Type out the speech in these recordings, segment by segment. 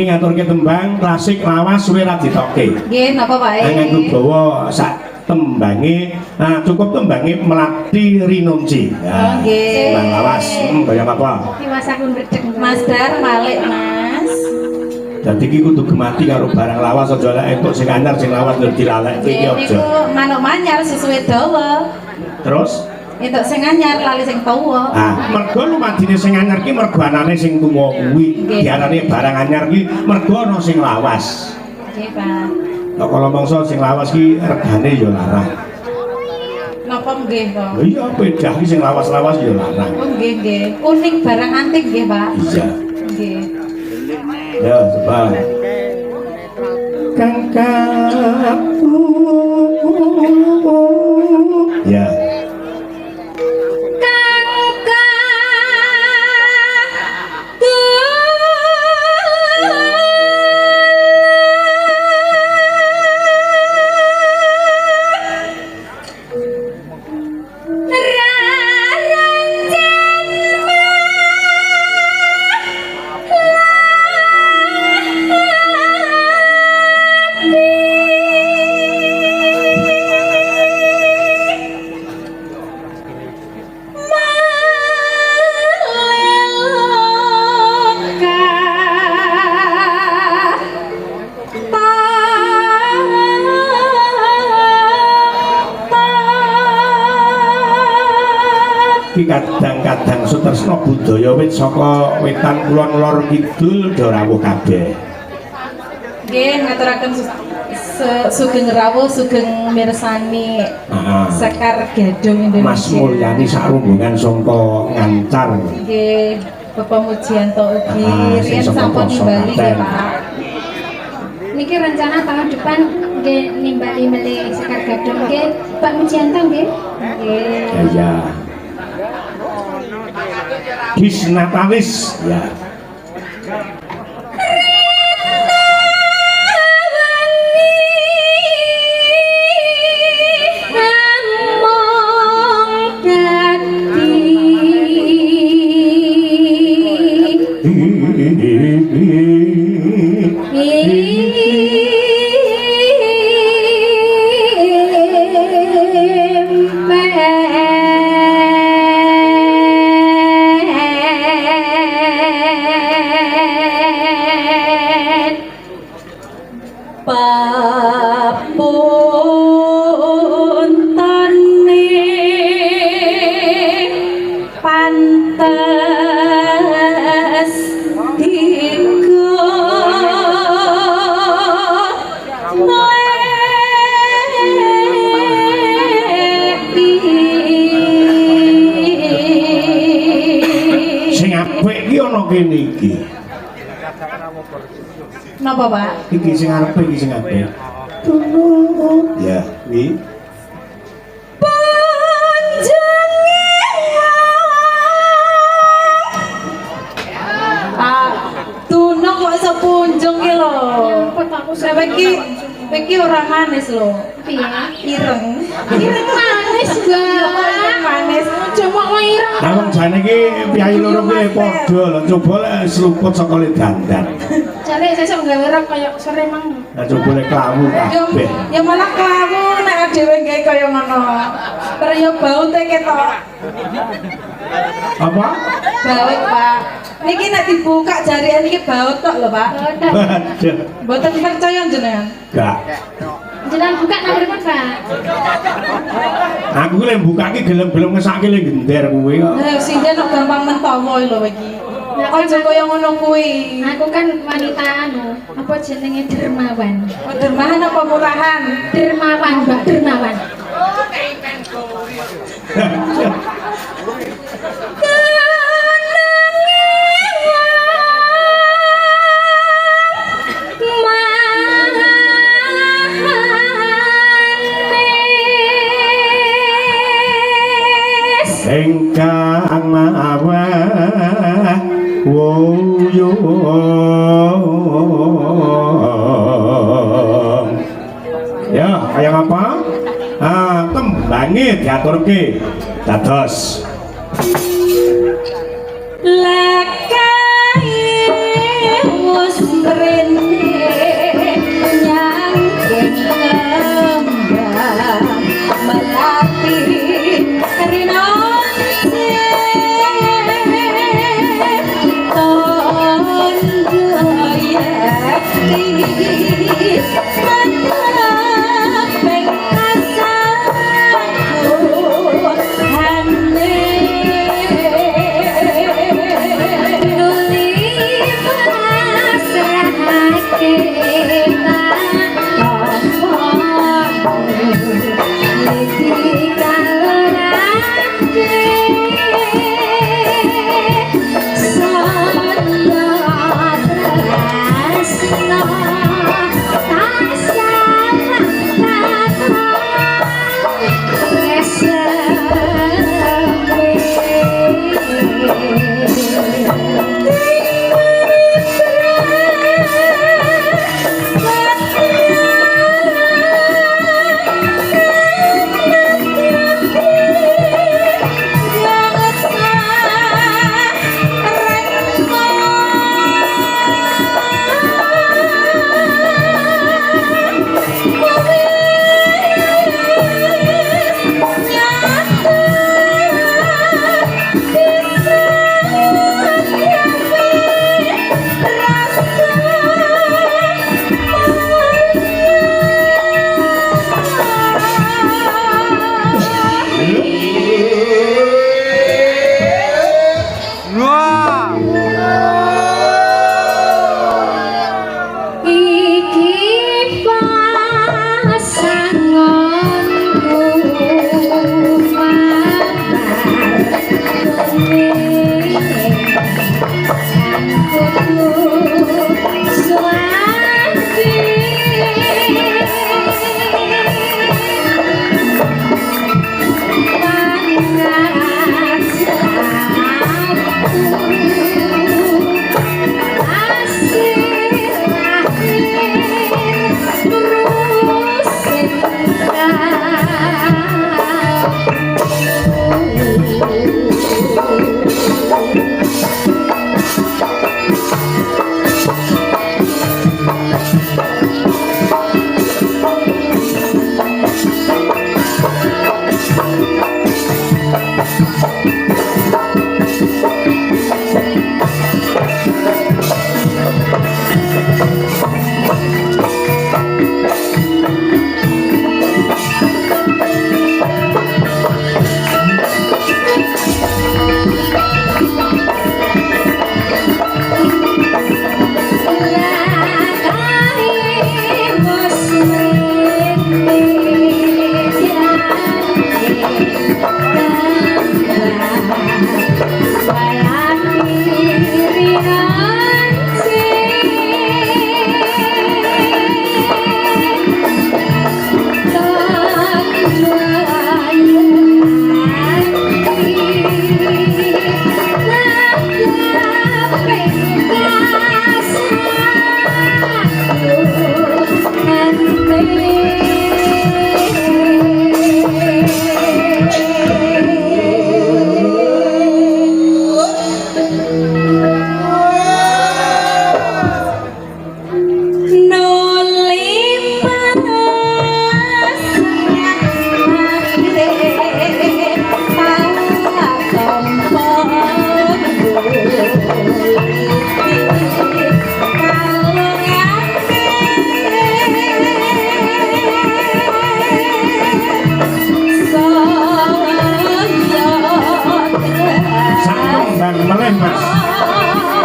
ngaturke tembang klasik lawas suwe ra ditokke. Nggih, napa wae. Nganggo bawa sak tembange, nah cukup tembange Melati Rinunci. Ya, Nggih. Tembang lawas, kaya apa? Diwasakun redeg Mas Dar Malik, Mas. Dadi iki kudu gemati karo barang lawas aja lek entuk sing anyar sing lawas lho dilalek iki aja. Niku manuk manyar sesuai dawa. Terus Entuk sing anyar lali sing tuwa. ah, mergo lumadine sing anyar ki mergo anane sing tuwa kuwi. Diarani barang anyar ki mergo ana sing lawas. Nggih, Pak. Nek kala mangsa sing lawas ki regane ya larang. Napa nggih, Pak? Lho iya bedah ki sing lawas-lawas ya larang. Oh, nggih, nggih. Unik barang antik nggih, Pak. Iya. Nggih. Ya, coba. Kakakku. Ya. Kadang-kadang sutresna budaya wit saka wetan kulon lor kidul do rawuh kabeh. Nggih, ngaturaken sugeng rawuh, sugeng mirsani Sekar Gadung Indonesia. Mas Mulyani sak rombongan saka Ngancar. Nggih, Bapak Mujianto ugi riyen sing saka sampun Poso nimbali nggih, Klaten. Pak. Niki rencana tahun depan nggih nimbali melih Sekar Gadung nggih Pak Mujianto nggih. Nggih. Ya. Disnatalis ya. Kene iki. Napa, Pak? Iki sing arepe iki sing apik. Ya, iki. Pak, tuna kok iso punjung ki lho. Nyumput aku Sampe iki ora manis lho. piye? Ireng. Ireng manis, Ireng manis. Cuma kok ireng. Nah, wong jane iki piyayi loro kuwi padha lho, coba lek sluput saka le dandan. Jare sesuk gawe rok kaya sore mang. Nah, coba lek klawu kabeh. Ya malah klawu nek dhewe gawe kaya ngono. Terus ya baute ketok. Apa? Baut, Pak. Niki nek dibuka jarian iki baut tok lho, Pak. Waduh. Mboten percaya jenengan. Enggak. Jenengan buka nang mripun, Pak? Aku lek mbukake gelem-gelem ngesake le gender kuwi kok. Lah sinden kok gampang mentawa lho iki. Aja kaya ngono kuwi. Aku kan wanita anu, apa jenenge dermawan. Oh, dermahan apa murahan? Dermawan, Mbak Dermawan. Engkang aweh wuyung. Ya, kayak apa? Tembange diaturke dados lekae wis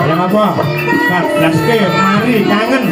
Yang apa? 14 ke mari kangen.